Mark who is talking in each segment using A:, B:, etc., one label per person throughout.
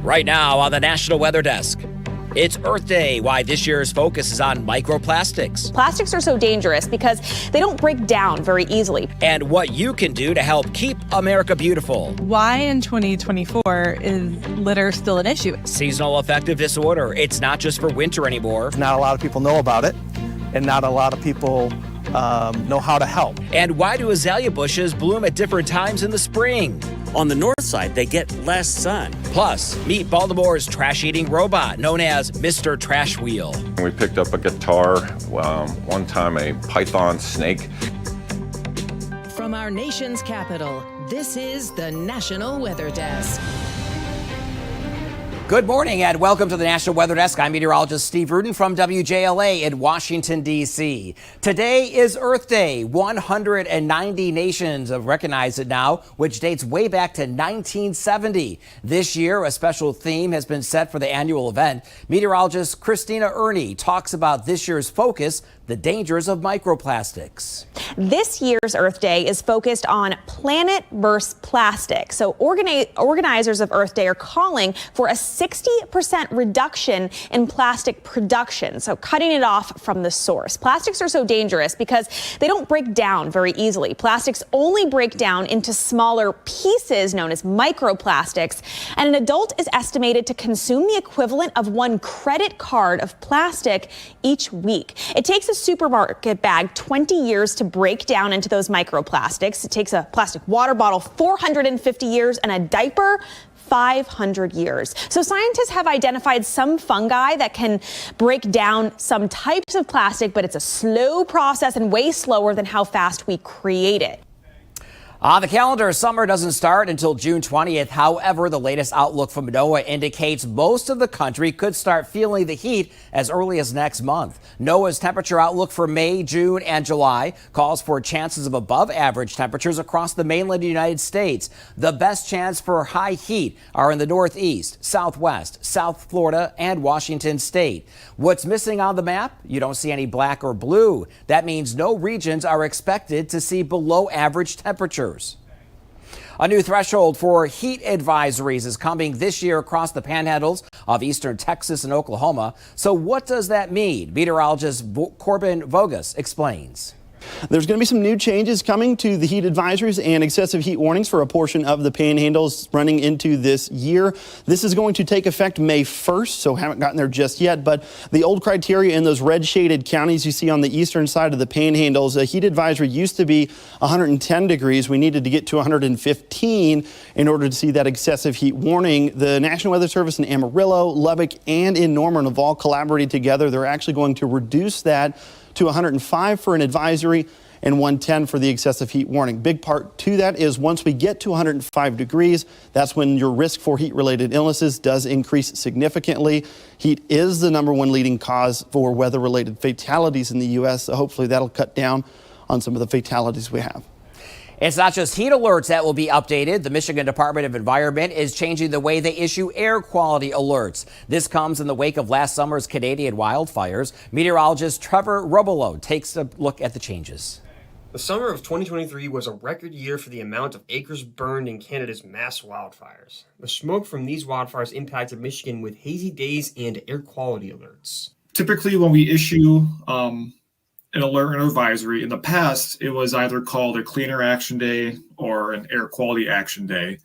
A: Right now on the National Weather Desk, it's Earth Day, why this year's focus is on microplastics.
B: Plastics are so dangerous because they don't break down very easily.
A: And what you can do to help keep America beautiful.
C: Why in 2024 is litter still an issue?
A: Seasonal affective disorder. It's not just for winter anymore.
D: Not a lot of people know about it, and not a lot of people know how to help.
A: And why do azalea bushes bloom at different times in the spring?
E: On the north side, they get less sun.
A: Plus, meet Baltimore's trash-eating robot, known as Mr. Trash Wheel.
F: We picked up a guitar, one time a python snake.
G: From our nation's capital, this is the National Weather Desk.
A: Good morning and welcome to the National Weather Desk. I'm meteorologist Steve Rudin from WJLA in Washington, D.C. Today is Earth Day. 190 nations have recognized it now, which dates way back to 1970. This year, a special theme has been set for the annual event. Meteorologist Christina Ernie talks about this year's focus, the dangers of microplastics.
B: This year's Earth Day is focused on planet versus plastic. So organizers of Earth Day are calling for a 60% reduction in plastic production, so cutting it off from the source. Plastics are so dangerous because they don't break down very easily. Plastics only break down into smaller pieces known as microplastics, and an adult is estimated to consume the equivalent of one credit card of plastic each week. It takes a supermarket bag 20 years to break down into those microplastics. It takes a plastic water bottle 450 years and a diaper 500 years. So scientists have identified some fungi that can break down some types of plastic, but it's a slow process and way slower than how fast we create it.
A: On the calendar, summer doesn't start until June 20th. However, the latest outlook from NOAA indicates most of the country could start feeling the heat as early as next month. NOAA's temperature outlook for May, June, and July calls for chances of above average temperatures across the mainland United States. The best chance for high heat are in the Northeast, Southwest, South Florida, and Washington State. What's missing on the map? You don't see any black or blue. That means no regions are expected to see below average temperatures. A new threshold for heat advisories is coming this year across the panhandles of eastern Texas and Oklahoma. So what does that mean? Meteorologist Corbin Vogus explains.
H: There's going to be some new changes coming to the heat advisories and excessive heat warnings for a portion of the panhandles running into this year. This is going to take effect May 1st, so haven't gotten there just yet. But the old criteria in those red shaded counties you see on the eastern side of the panhandles, a heat advisory used to be 110 degrees. We needed to get to 115 in order to see that excessive heat warning. The National Weather Service in Amarillo, Lubbock, and in Norman have all collaborated together. They're actually going to reduce that to 105 for an advisory and 110 for the excessive heat warning. Big part to that is once we get to 105 degrees, that's when your risk for heat-related illnesses does increase significantly. Heat is the #1 leading cause for weather-related fatalities in the U.S., so hopefully that'll cut down on some of the fatalities we have.
A: It's not just heat alerts that will be updated. The Michigan Department of Environment is changing the way they issue air quality alerts. This comes in the wake of last summer's Canadian wildfires. Meteorologist Trevor Robolo takes a look at the changes.
I: The summer of 2023 was a record year for the amount of acres burned in Canada's mass wildfires. The smoke from these wildfires impacted Michigan with hazy days and air quality alerts.
J: Typically, when we issue an alert and advisory, in the past, it was either called a Clean Air Action Day or an Air Quality Action Day.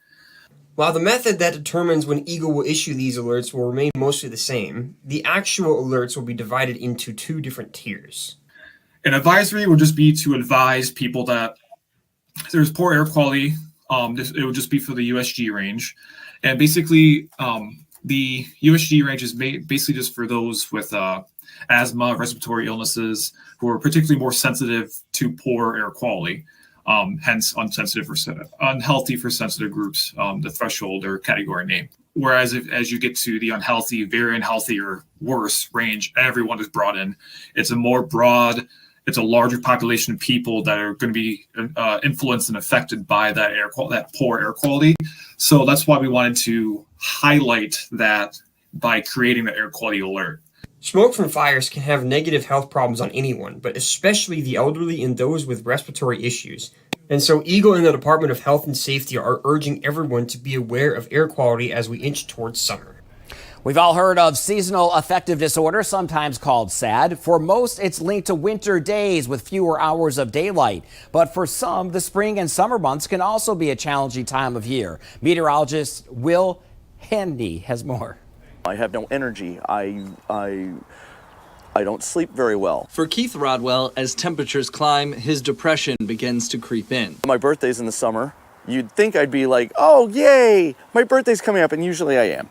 I: While the method that determines when Eagle will issue these alerts will remain mostly the same, the actual alerts will be divided into two different tiers.
J: An advisory would just be to advise people that there's poor air quality. It would just be for the USG range. And basically, the USG range is basically just for those with asthma, respiratory illnesses, who are particularly more sensitive to poor air quality, hence unhealthy for sensitive groups, the threshold or category name. Whereas as you get to the unhealthy, very unhealthy, or worse range, everyone is brought in. It's a more broad, it's a larger population of people that are going to be influenced and affected by that poor air quality. So that's why we wanted to highlight that by creating the air quality alert.
I: Smoke from fires can have negative health problems on anyone, but especially the elderly and those with respiratory issues. And so Eagle and the Department of Health and Safety are urging everyone to be aware of air quality as we inch towards summer.
A: We've all heard of seasonal affective disorder, sometimes called SAD. For most, it's linked to winter days with fewer hours of daylight. But for some, the spring and summer months can also be a challenging time of year. Meteorologist Will Handy has more.
K: I have no energy. I don't sleep very well.
L: For Keith Rodwell, as temperatures climb, his depression begins to creep in.
K: My birthday's in the summer. You'd think I'd be like, oh, yay, my birthday's coming up, and usually I am.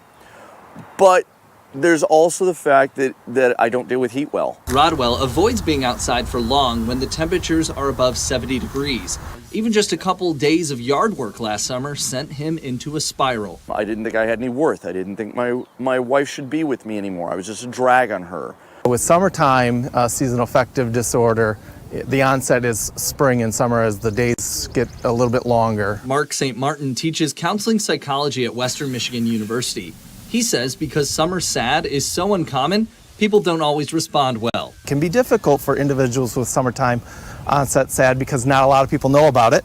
K: But there's also the fact that I don't deal with heat well.
L: Rodwell avoids being outside for long when the temperatures are above 70 degrees. Even just a couple days of yard work last summer sent him into a spiral.
K: I didn't think I had any worth. I didn't think my wife should be with me anymore. I was just a drag on her.
D: With summertime seasonal affective disorder, the onset is spring and summer as the days get a little bit longer.
L: Mark St. Martin teaches counseling psychology at Western Michigan University. He says because summer SAD is so uncommon, people don't always respond well.
D: It can be difficult for individuals with summertime onset SAD because not a lot of people know about it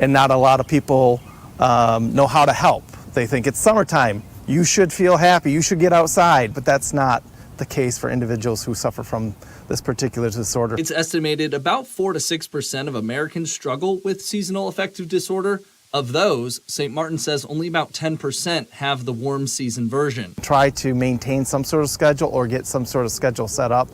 D: and not a lot of people know how to help. They think it's summertime, you should feel happy, you should get outside, but that's not the case for individuals who suffer from this particular disorder.
L: It's estimated about 4 to 6% of Americans struggle with seasonal affective disorder. Of those, St. Martin says only about 10% have the warm season version.
D: Try to maintain some sort of schedule or get some sort of schedule set up.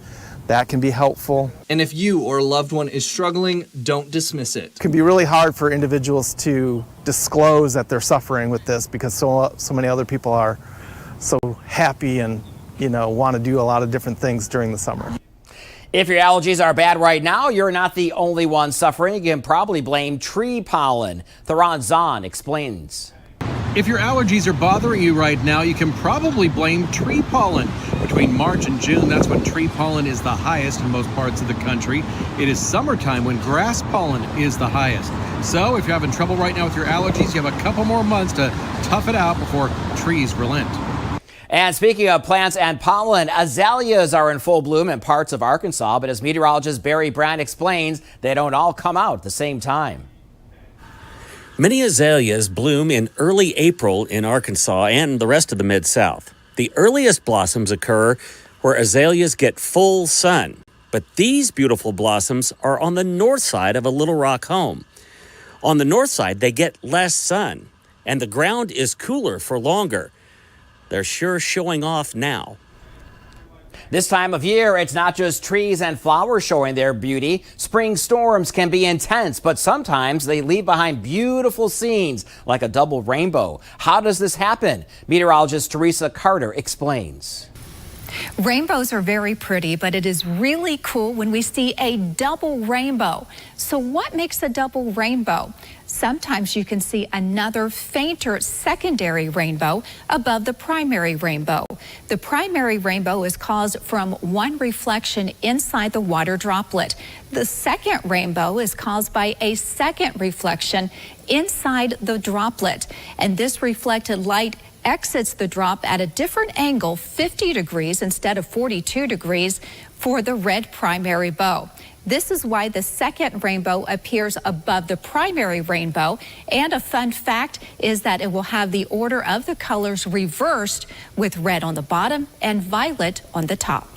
D: That can be helpful.
L: And if you or a loved one is struggling, don't dismiss it.
D: It can be really hard for individuals to disclose that they're suffering with this because so many other people are so happy and want to do a lot of different things during the summer.
A: If your allergies are bad right now, you're not the only one suffering. You can probably blame tree pollen. Theron Zahn explains.
M: If your allergies are bothering you right now, you can probably blame tree pollen. Between March and June, that's when tree pollen is the highest in most parts of the country. It is summertime when grass pollen is the highest. So if you're having trouble right now with your allergies, you have a couple more months to tough it out before trees relent.
A: And speaking of plants and pollen, azaleas are in full bloom in parts of Arkansas, but as meteorologist Barry Brand explains, they don't all come out at the same time.
E: Many azaleas bloom in early April in Arkansas and the rest of the Mid-South. The earliest blossoms occur where azaleas get full sun, but these beautiful blossoms are on the north side of a Little Rock home. On the north side, they get less sun, and the ground is cooler for longer. They're sure showing off now.
A: This time of year, it's not just trees and flowers showing their beauty. Spring storms can be intense, but sometimes they leave behind beautiful scenes like a double rainbow. How does this happen? Meteorologist Teresa Carter explains.
N: Rainbows are very pretty, but it is really cool when we see a double rainbow. So what makes a double rainbow? Sometimes you can see another fainter secondary rainbow above the primary rainbow. The primary rainbow is caused from one reflection inside the water droplet. The second rainbow is caused by a second reflection inside the droplet. And this reflected light exits the drop at a different angle, 50 degrees instead of 42 degrees for the red primary bow. This is why the second rainbow appears above the primary rainbow. And a fun fact is that it will have the order of the colors reversed with red on the bottom and violet on the top.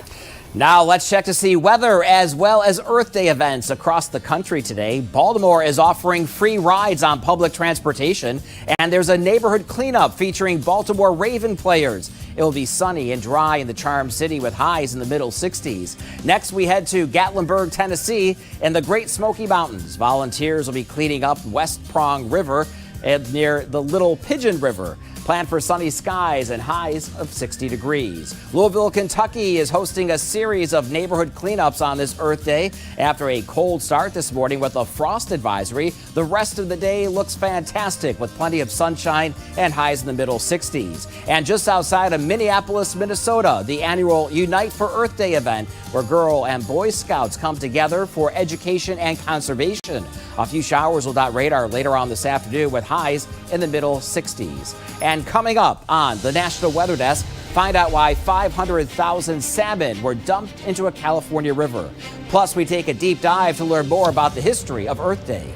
A: Now let's check to see weather as well as Earth Day events across the country today. Baltimore is offering free rides on public transportation, and there's a neighborhood cleanup featuring Baltimore Raven players. It will be sunny and dry in the Charm City with highs in the middle 60s. Next, we head to Gatlinburg, Tennessee, in the Great Smoky Mountains. Volunteers will be cleaning up West Prong River near the Little Pigeon River. Plan for sunny skies and highs of 60 degrees. Louisville, Kentucky is hosting a series of neighborhood cleanups on this Earth Day. After a cold start this morning with a frost advisory, the rest of the day looks fantastic with plenty of sunshine and highs in the middle 60s. And just outside of Minneapolis, Minnesota, the annual Unite for Earth Day event where Girl and Boy Scouts come together for education and conservation. A few showers will dot radar later on this afternoon with highs in the middle 60s. And coming up on the National Weather Desk, find out why 500,000 salmon were dumped into a California river. Plus, we take a deep dive to learn more about the history of Earth Day.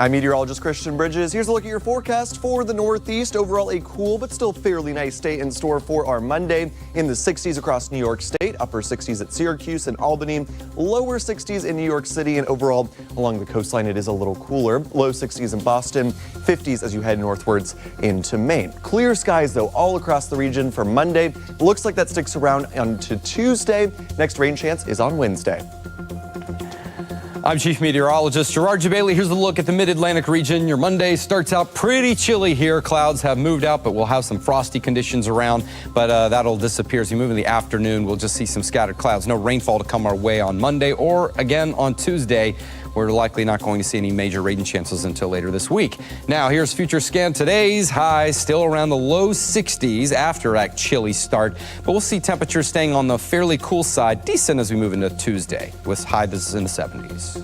K: I'm meteorologist Christian Bridges. Here's a look at your forecast for the Northeast. Overall, a cool but still fairly nice day in store for our Monday. In the 60s across New York State, upper 60s at Syracuse and Albany, lower 60s in New York City, and overall along the coastline it is a little cooler. Low 60s in Boston, 50s as you head northwards into Maine. Clear skies though all across the region for Monday. Looks like that sticks around onto Tuesday. Next rain chance is on Wednesday.
O: I'm Chief Meteorologist Gerard Jabali. Here's a look at the Mid-Atlantic region. Your Monday starts out pretty chilly here. Clouds have moved out, but we'll have some frosty conditions around, but that'll disappear as you move in the afternoon. We'll just see some scattered clouds. No rainfall to come our way on Monday or again on Tuesday. We're likely not going to see any major rain chances until later this week. Now, here's Future Scan. Today's highs still around the low 60s after that chilly start, but we'll see temperatures staying on the fairly cool side, decent as we move into Tuesday, with highs in the 70s.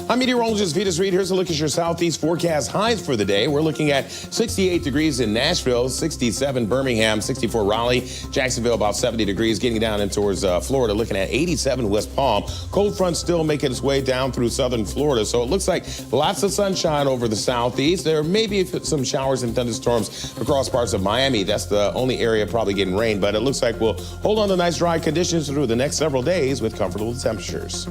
P: I'm meteorologist Vitas Reed. Here's a look at your southeast forecast highs for the day. We're looking at 68 degrees in Nashville, 67 Birmingham, 64 Raleigh, Jacksonville about 70 degrees, getting down in towards Florida, looking at 87 West Palm. Cold front still making its way down through southern Florida, so it looks like lots of sunshine over the southeast. There may be some showers and thunderstorms across parts of Miami. That's the only area probably getting rain, but it looks like we'll hold on to nice dry conditions through the next several days with comfortable temperatures.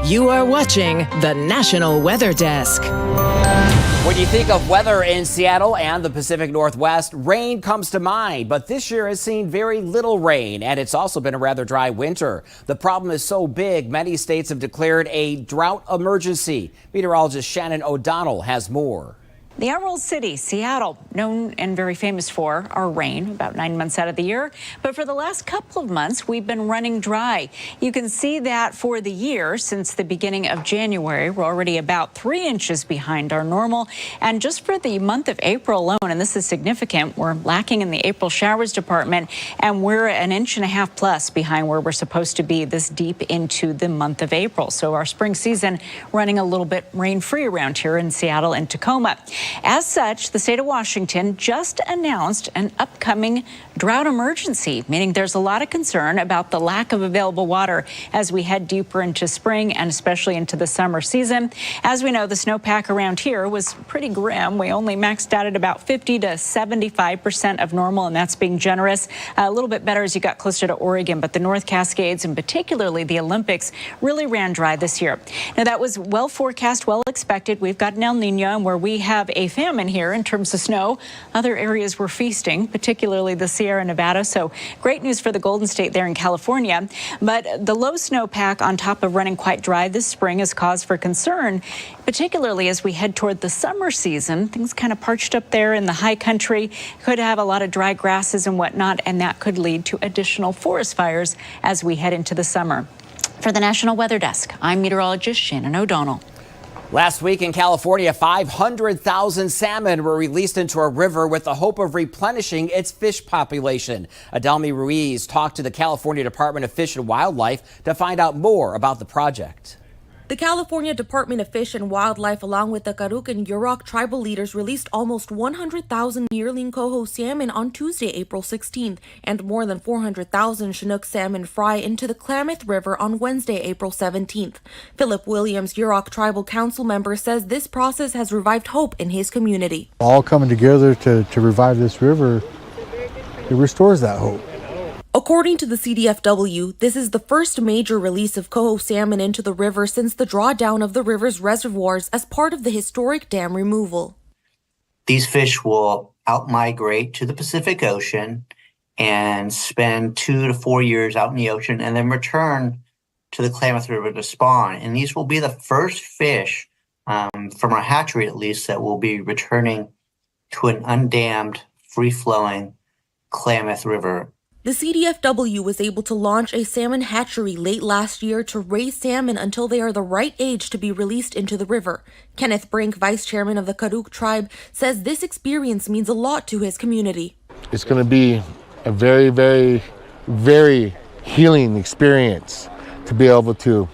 G: You are watching the National Weather Desk.
A: When you think of weather in Seattle and the Pacific Northwest, rain comes to mind. But this year has seen very little rain, and it's also been a rather dry winter. The problem is so big, many states have declared a drought emergency. Meteorologist Shannon O'Donnell has more.
Q: The Emerald City, Seattle, known and very famous for our rain about 9 months out of the year. But for the last couple of months, we've been running dry. You can see that for the year since the beginning of January. We're already about 3 inches behind our normal. And just for the month of April alone, and this is significant, we're lacking in the April showers department, and we're 1.5 inches plus behind where we're supposed to be this deep into the month of April. So our spring season running a little bit rain-free around here in Seattle and Tacoma. As such, the state of Washington just announced an upcoming drought emergency, meaning there's a lot of concern about the lack of available water as we head deeper into spring and especially into the summer season. As we know, the snowpack around here was pretty grim. We only maxed out at about 50 to 75% of normal, and that's being generous. A little bit better as you got closer to Oregon, but the North Cascades and particularly the Olympics really ran dry this year. Now, that was well forecast, well expected. We've got an El Nino, and where we have a famine here in terms of snow. Other areas were feasting, particularly the Sierra Nevada. So great news for the Golden State there in California. But the low snowpack on top of running quite dry this spring is cause for concern, particularly as we head toward the summer season. Things kind of parched up there in the high country, could have a lot of dry grasses and whatnot, and that could lead to additional forest fires as we head into the summer. For the National Weather Desk, I'm meteorologist Shannon O'Donnell.
A: Last week in California, 500,000 salmon were released into a river with the hope of replenishing its fish population. Adelmi Ruiz talked to the California Department of Fish and Wildlife to find out more about the project.
R: The California Department of Fish and Wildlife, along with the Karuk and Yurok tribal leaders, released almost 100,000 yearling coho salmon on Tuesday, April 16th, and more than 400,000 Chinook salmon fry into the Klamath River on Wednesday, April 17th. Philip Williams, Yurok tribal council member, says this process has revived hope in his community.
S: All coming together to revive this river, it restores that hope.
R: According to the CDFW, this is the first major release of coho salmon into the river since the drawdown of the river's reservoirs as part of the historic dam removal.
T: These fish will outmigrate to the Pacific Ocean and spend 2 to 4 years out in the ocean and then return to the Klamath River to spawn. And these will be the first fish, from our hatchery at least, that will be returning to an undammed, free-flowing Klamath River.
R: The CDFW was able to launch a salmon hatchery late last year to raise salmon until they are the right age to be released into the river. Kenneth Brink, vice chairman of the Karuk tribe, says this experience means a lot to his community.
S: It's going to be a very, very, very healing experience to be able to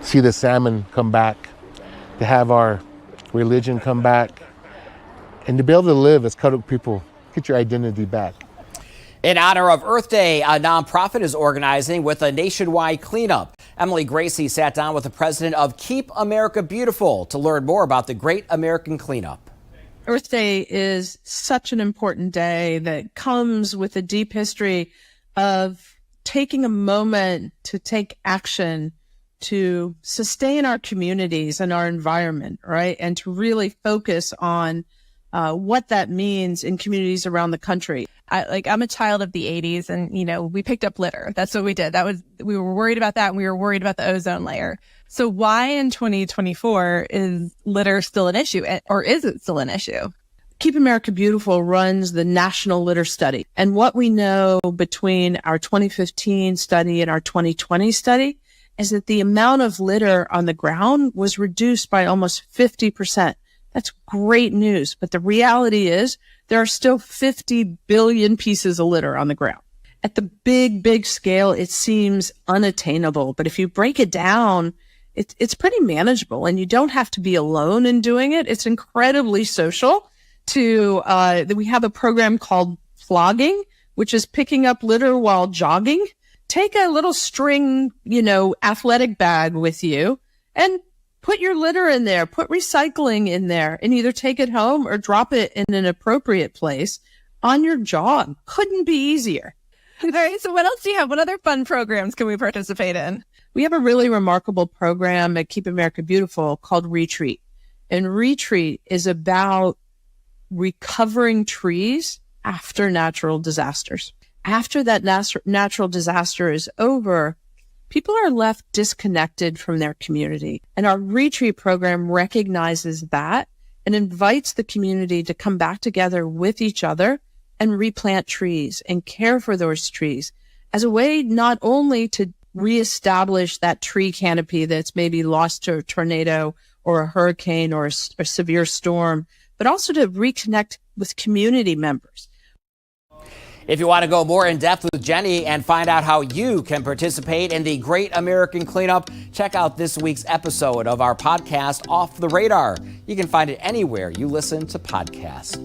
S: see the salmon come back, to have our religion come back, and to be able to live as Karuk people, get your identity back.
A: In honor of Earth Day, a nonprofit is organizing with a nationwide cleanup. Emily Gracie sat down with the president of Keep America Beautiful to learn more about the Great American Cleanup.
C: Earth Day is such an important day that comes with a deep history of taking a moment to take action to sustain our communities and our environment, right? And to really focus on what that means in communities around the country.
U: I'm a child of the 80s, and, we picked up litter. That's what we did. We were worried about that, and we were worried about the ozone layer. So why in 2024 is litter still an issue, or is it still an issue?
C: Keep America Beautiful runs the National Litter Study. And what we know between our 2015 study and our 2020 study is that the amount of litter on the ground was reduced by almost 50%. That's great news. But the reality is there are still 50 billion pieces of litter on the ground. At the big scale, it seems unattainable. But if you break it down, it's pretty manageable, and you don't have to be alone in doing it. It's incredibly social. We have a program called flogging, which is picking up litter while jogging. Take a little string, athletic bag with you and put your litter in there, put recycling in there, and either take it home or drop it in an appropriate place on your jog. Couldn't be easier.
U: All right. So what else do you have? What other fun programs can we participate in?
C: We have a really remarkable program at Keep America Beautiful called Retreat. And Retreat is about recovering trees after natural disasters. After that natural disaster is over, people are left disconnected from their community. And our Retreat program recognizes that and invites the community to come back together with each other and replant trees and care for those trees as a way not only to reestablish that tree canopy that's maybe lost to a tornado or a hurricane or a severe storm, but also to reconnect with community members.
A: If you want to go more in depth with Jenny and find out how you can participate in the Great American Cleanup, check out this week's episode of our podcast, Off the Radar. You can find it anywhere you listen to podcasts.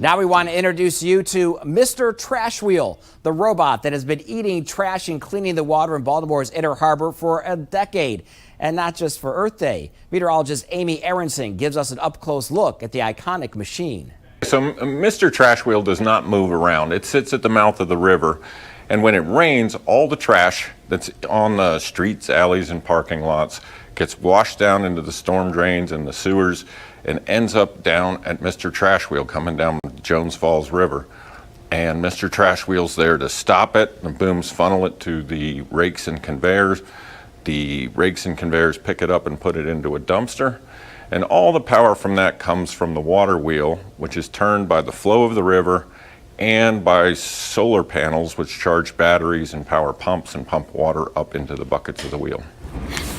A: Now we want to introduce you to Mr. Trash Wheel, the robot that has been eating trash and cleaning the water in Baltimore's Inner Harbor for a decade. And not just for Earth Day. Meteorologist Amy Aronson gives us an up-close look at the iconic machine.
F: So Mr. Trash Wheel does not move around. It sits at the mouth of the river, and when it rains, all the trash that's on the streets, alleys, and parking lots gets washed down into the storm drains and the sewers and ends up down at Mr. Trash Wheel coming down the Jones Falls River. And Mr. Trash Wheel's there to stop it. The booms funnel it to the rakes and conveyors. The rakes and conveyors pick it up and put it into a dumpster. And all the power from that comes from the water wheel, which is turned by the flow of the river and by solar panels, which charge batteries and power pumps and pump water up into the buckets of the wheel.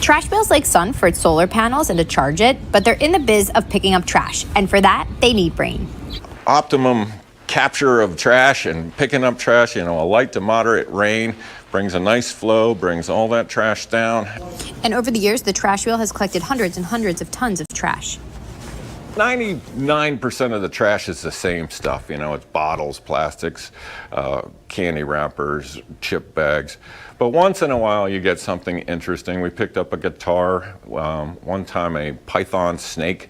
V: Trash Wheels like sun for its solar panels and to charge it, but they're in the biz of picking up trash. And for that, they need brain.
F: Optimum capture of trash and picking up trash, a light to moderate rain brings a nice flow, brings all that trash down.
V: And over the years, the Trash Wheel has collected hundreds and hundreds of tons of trash.
F: 99% of the trash is the same stuff. It's bottles, plastics, candy wrappers, chip bags. But once in a while, you get something interesting. We picked up a guitar. One time, a python snake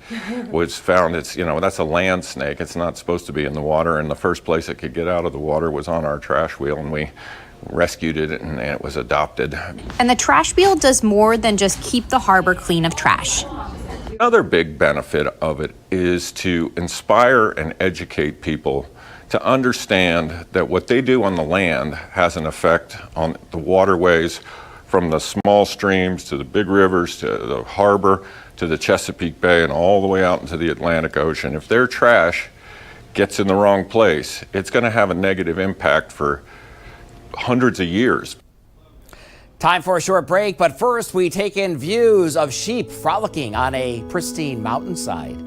F: was found. That's a land snake. It's not supposed to be in the water. And the first place it could get out of the water was on our trash wheel, and we rescued it, and it was adopted.
V: And the Trash Wheel does more than just keep the harbor clean of trash.
F: Another big benefit of it is to inspire and educate people to understand that what they do on the land has an effect on the waterways, from the small streams to the big rivers to the harbor to the Chesapeake Bay and all the way out into the Atlantic Ocean. If their trash gets in the wrong place, it's going to have a negative impact for hundreds of years.
A: Time for a short break, but first we take in views of sheep frolicking on a pristine mountainside.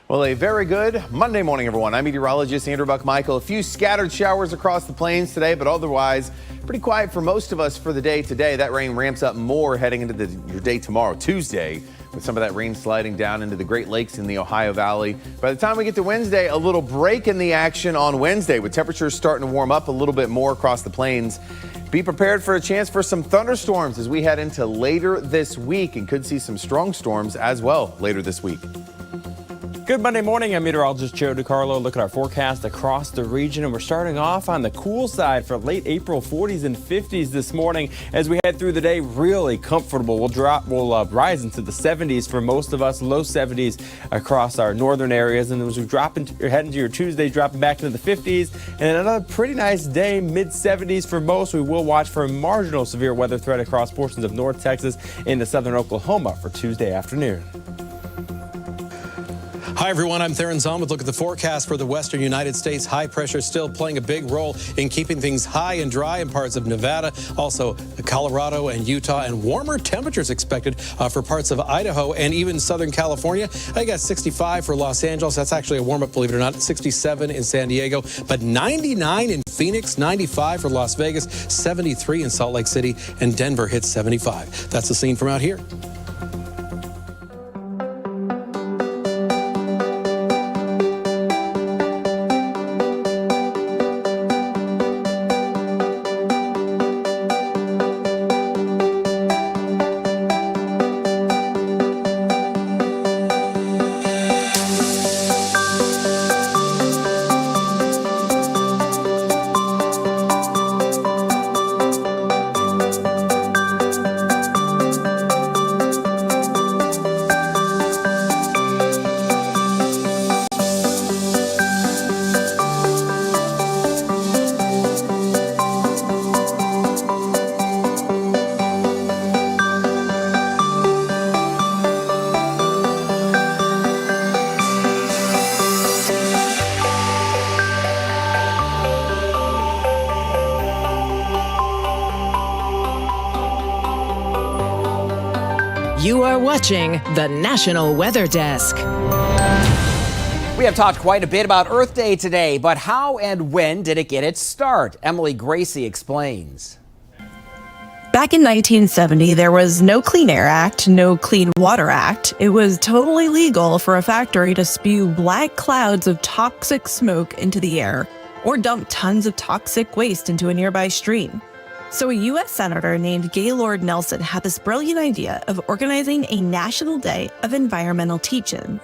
B: Well, a very good Monday morning, everyone. I'm meteorologist Andrew Buck-Michael. A few scattered showers across the plains today, but otherwise pretty quiet for most of us for the day today. That rain ramps up more heading into your day tomorrow, Tuesday, with some of that rain sliding down into the Great Lakes in the Ohio Valley. By the time we get to Wednesday, a little break in the action on Wednesday, with temperatures starting to warm up a little bit more across the plains. Be prepared for a chance for some thunderstorms as we head into later this week, and could see some strong storms as well later this week.
H: Good Monday morning. I'm meteorologist Joe DiCarlo. Look at our forecast across the region, and we're starting off on the cool side for late April, 40s and 50s this morning. As we head through the day, really comfortable. We'll rise into the 70s for most of us, low 70s across our northern areas. And as we head into your Tuesday, dropping back into the 50s, and another pretty nice day, mid 70s for most. We will watch for a marginal severe weather threat across portions of North Texas into southern Oklahoma for Tuesday afternoon.
M: Hi, everyone. I'm Theron Zahn. Look at the forecast for the western United States. High pressure still playing a big role in keeping things high and dry in parts of Nevada, also Colorado and Utah, and warmer temperatures expected for parts of Idaho and even Southern California. I got 65 for Los Angeles. That's actually a warm up, believe it or not. 67 in San Diego, but 99 in Phoenix, 95 for Las Vegas, 73 in Salt Lake City, and Denver hits 75. That's the scene from out here.
G: You are watching the National Weather Desk.
A: We have talked quite a bit about Earth Day today, but how and when did it get its start? Emily Gracie explains.
U: Back in 1970, there was no Clean Air Act, no Clean Water Act. It was totally legal for a factory to spew black clouds of toxic smoke into the air or dump tons of toxic waste into a nearby stream. So a U.S. Senator named Gaylord Nelson had this brilliant idea of organizing a National Day of Environmental Teach-In.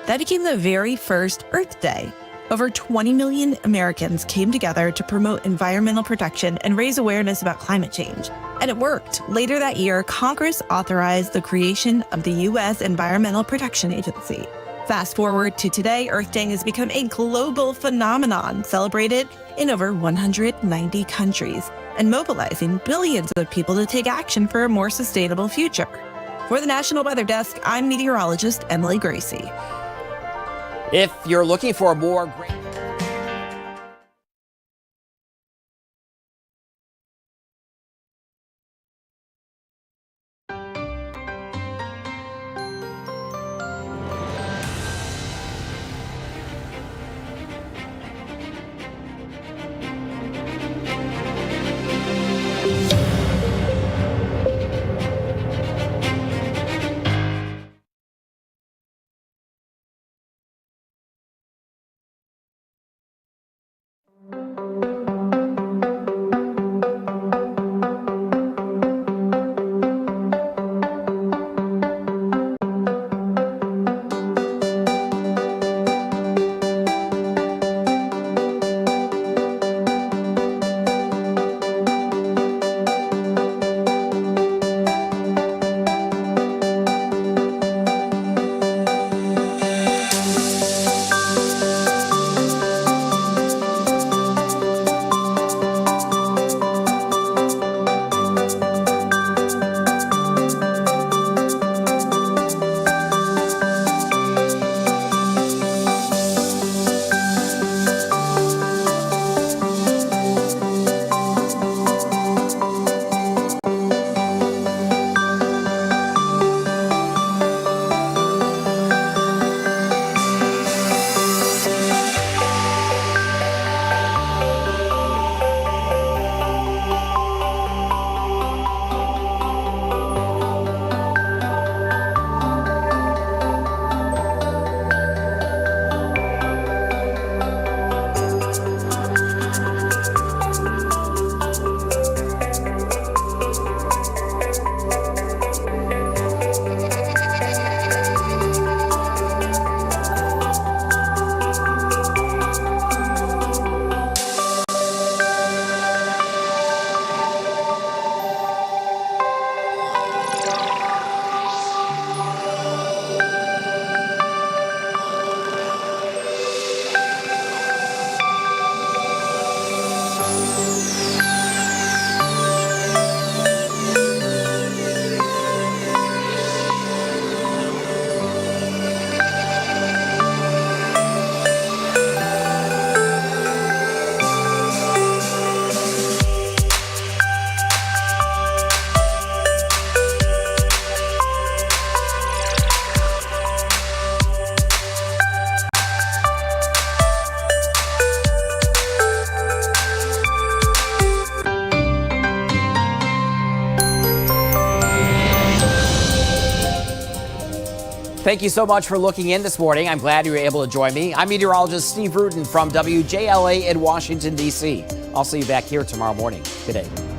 U: That became the very first Earth Day. Over 20 million Americans came together to promote environmental protection and raise awareness about climate change. And it worked. Later that year, Congress authorized the creation of the U.S. Environmental Protection Agency. Fast forward to today, Earth Day has become a global phenomenon, celebrated in over 190 countries, and mobilizing billions of people to take action for a more sustainable future. For the National Weather Desk, I'm meteorologist Emily Gracie.
A: If you're looking for more great... Thank you so much for looking in this morning. I'm glad you were able to join me. I'm meteorologist Steve Rudin from WJLA in Washington, D.C. I'll see you back here tomorrow morning. Good day.